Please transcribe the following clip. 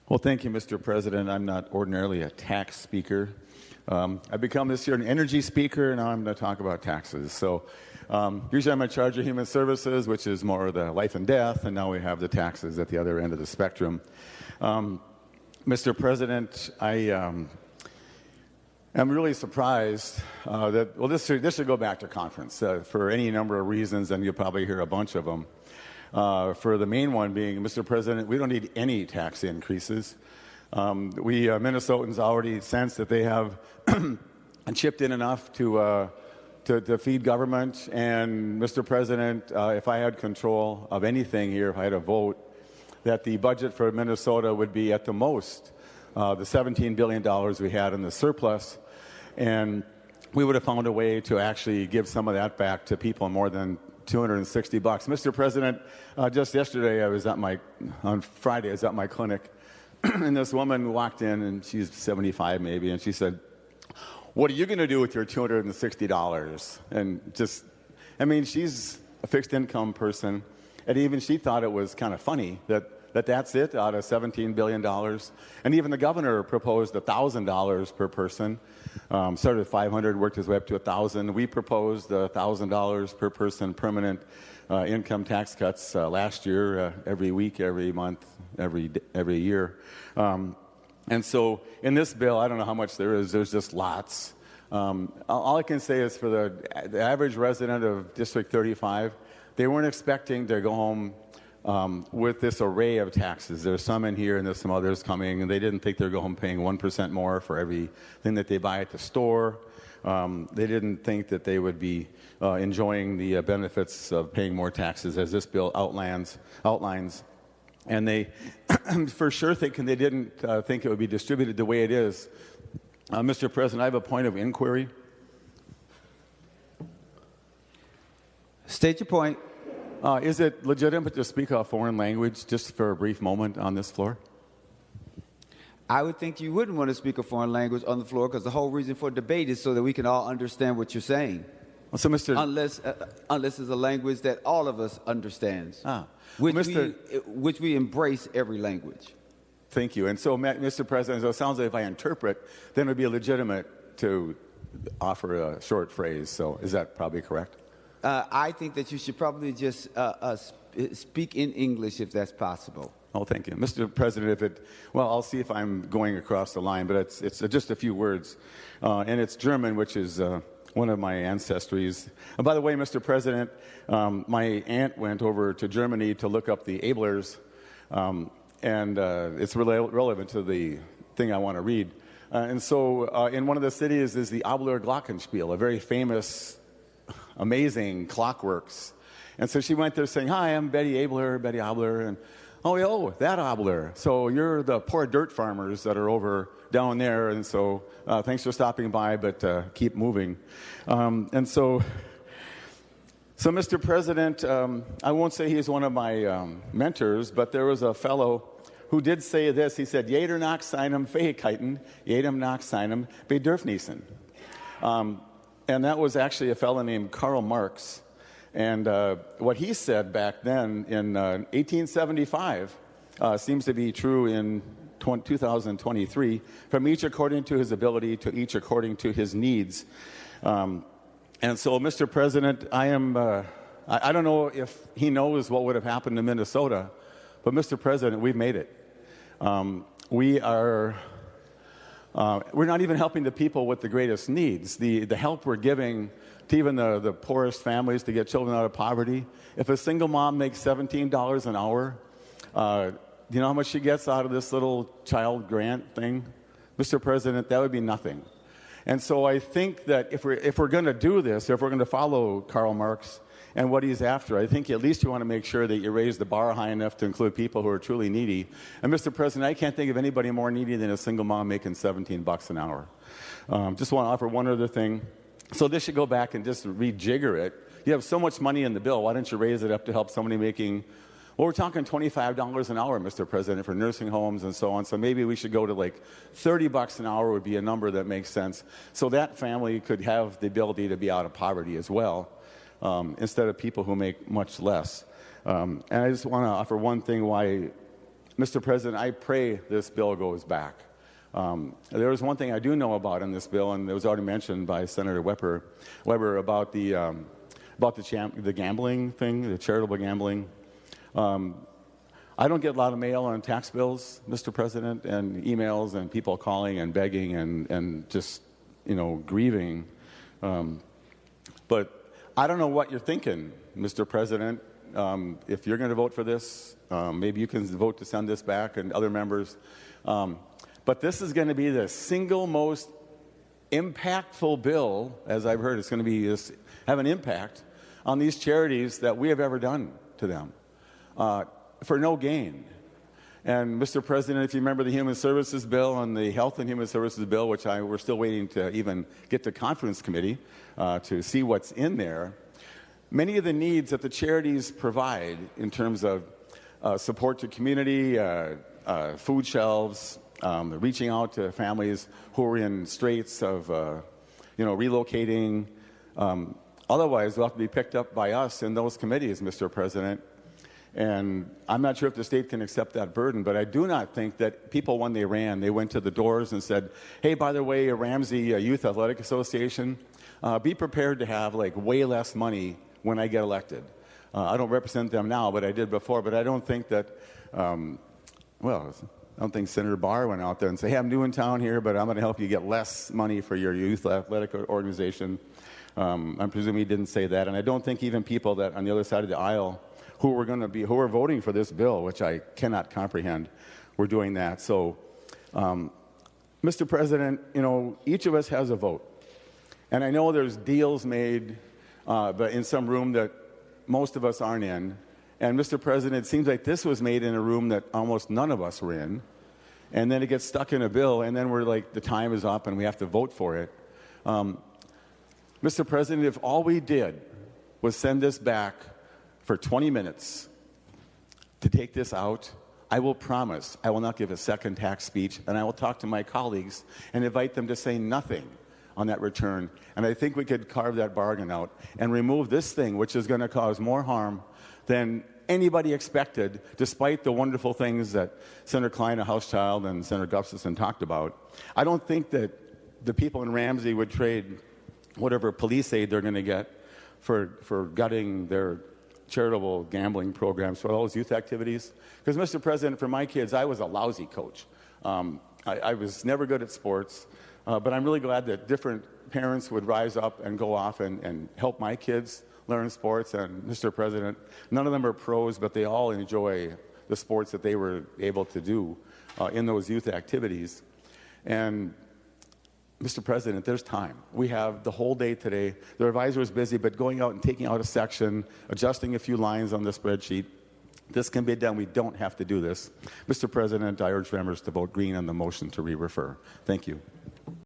Well, thank you, Mr. President. I'm not ordinarily a tax speaker. I've become this year an energy speaker, and now I'm going to talk about taxes. So usually I'm in charge of human services, which is more the life and death, and now we have the taxes at the other end of the spectrum. Mr. President, I'm really surprised that, well, this should go back to conference for any number of reasons, and you'll probably hear a bunch of them. For the main one being, Mr. President, we don't need any tax increases. We Minnesotans already sense that they have chipped in enough to feed government. And Mr. President, if I had control of anything here, if I had a vote, that the budget for Minnesota would be at the most the $17 billion we had in the surplus, and we would have found a way to actually give some of that back to people more than $260. Mr. President, just yesterday on Friday I was at my clinic, and this woman walked in, and she's 75 maybe, and she said, "What are you going to do with your $260? And she's a fixed income person, and even she thought it was kind of funny that's it out of $17 billion. And even the governor proposed $1,000 per person. Started at $500, worked his way up to $1,000. We proposed $1,000 per person permanent income tax cuts last year, every week, every month, every year. And so in this bill, I don't know how much there is. There's just lots. All I can say is for the average resident of District 35, they weren't expecting to go home with this array of taxes. There's some in here and there's some others coming, and they didn't think they'd go home paying 1% more for everything that they buy at the store. They didn't think that they would be enjoying the benefits of paying more taxes as this bill outlines. And they, for sure thinking they didn't think it would be distributed the way it is. Mr. President, I have a point of inquiry. State your point. Is it legitimate to speak a foreign language just for a brief moment on this floor? I would think you wouldn't want to speak a foreign language on the floor, because the whole reason for debate is so that we can all understand what you're saying. So, Mr. Unless it's a language that all of us understands, which we embrace every language. Thank you. And so, Mr. President, so it sounds like if I interpret, then it would be legitimate to offer a short phrase. So is that probably correct? I think that you should probably just speak in English if that's possible. Oh, thank you. Mr. President, I'll see if I'm going across the line, but it's just a few words. And it's German, which is one of my ancestries. And by the way, Mr. President, my aunt went over to Germany to look up the Abelers, and it's relevant to the thing I want to read. And so in one of the cities is the Abeler Glockenspiel, a very famous, amazing clockworks. And so she went there saying, "Hi, I'm Betty Abeler," and oh, that Abeler. So you're the poor dirt farmers that are over down there, and so thanks for stopping by, but keep moving. So Mr. President, I won't say he's one of my mentors, but there was a fellow who did say this. He said, "Jeder nach seinem Fähigkeiten, jedem nach seinem Bedürfnissen." And that was actually a fellow named Karl Marx. And what he said back then in 1875 seems to be true in 2023, from each according to his ability to each according to his needs. And so, Mr. President, I don't know if he knows what would have happened to Minnesota, but Mr. President, we've made it. We're not even helping the people with the greatest needs. The help we're giving to even the poorest families to get children out of poverty. If a single mom makes $17 an hour, do you know how much she gets out of this little child grant thing? Mr. President, that would be nothing. And so I think that if we're going to do this, if we're going to follow Karl Marx and what he's after, I think at least you want to make sure that you raise the bar high enough to include people who are truly needy. And Mr. President, I can't think of anybody more needy than a single mom making $17 an hour. Just want to offer one other thing. So this should go back and just rejigger it. You have so much money in the bill. Why don't you raise it up to help somebody making, well, we're talking $25 an hour, Mr. President, for nursing homes and so on. So maybe we should go to like $30 an hour would be a number that makes sense. So that family could have the ability to be out of poverty as well, instead of people who make much less. And I just want to offer one thing why Mr. President, I pray this bill goes back. There is one thing I do know about in this bill, and it was already mentioned by Senator Weber about the gambling thing, the charitable gambling. I don't get a lot of mail on tax bills, Mr. President, and emails and people calling and begging and just, grieving. But I don't know what you're thinking, Mr. President. If you're going to vote for this, maybe you can vote to send this back, and other members. But this is going to be the single most impactful bill, as I've heard. It's going to have an impact on these charities that we have ever done to them for no gain. And Mr. President, if you remember the Human Services Bill and the Health and Human Services Bill, which we're still waiting to even get to Conference Committee to see what's in there, many of the needs that the charities provide in terms of support to community, food shelves, reaching out to families who are in straits of, relocating. Otherwise, they'll have to be picked up by us in those committees, Mr. President. And I'm not sure if the state can accept that burden, but I do not think that people, when they ran, they went to the doors and said, hey, by the way, Ramsey Youth Athletic Association, be prepared to have way less money when I get elected. I don't represent them now, but I did before. But I don't think that, I don't think Senator Barr went out there and said, hey, I'm new in town here, but I'm going to help you get less money for your youth athletic organization. I'm presuming he didn't say that. And I don't think even people that on the other side of the aisle who are voting for this bill, which I cannot comprehend, were doing that. So, Mr. President, each of us has a vote. And I know there's deals made but in some room that most of us aren't in. And Mr. President, it seems like this was made in a room that almost none of us were in. And then it gets stuck in a bill, and then we're like, the time is up and we have to vote for it. Mr. President, if all we did was send this back for 20 minutes to take this out, I will promise I will not give a second tax speech, and I will talk to my colleagues and invite them to say nothing on that return. And I think we could carve that bargain out and remove this thing, which is going to cause more harm than anybody expected, despite the wonderful things that Senator Klein, Hauschild, and Senator Gustafson talked about. I don't think that the people in Ramsey would trade whatever police aid they're going to get for gutting their charitable gambling programs for all those youth activities. Because, Mr. President, for my kids, I was a lousy coach. I was never good at sports, but I'm really glad that different parents would rise up and go off and help my kids learn sports. And, Mr. President, none of them are pros, but they all enjoy the sports that they were able to do in those youth activities. And, Mr. President, there's time. We have the whole day today. The revisor is busy, but going out and taking out a section, adjusting a few lines on the spreadsheet, this can be done. We don't have to do this. Mr. President, I urge members to vote green on the motion to re-refer. Thank you.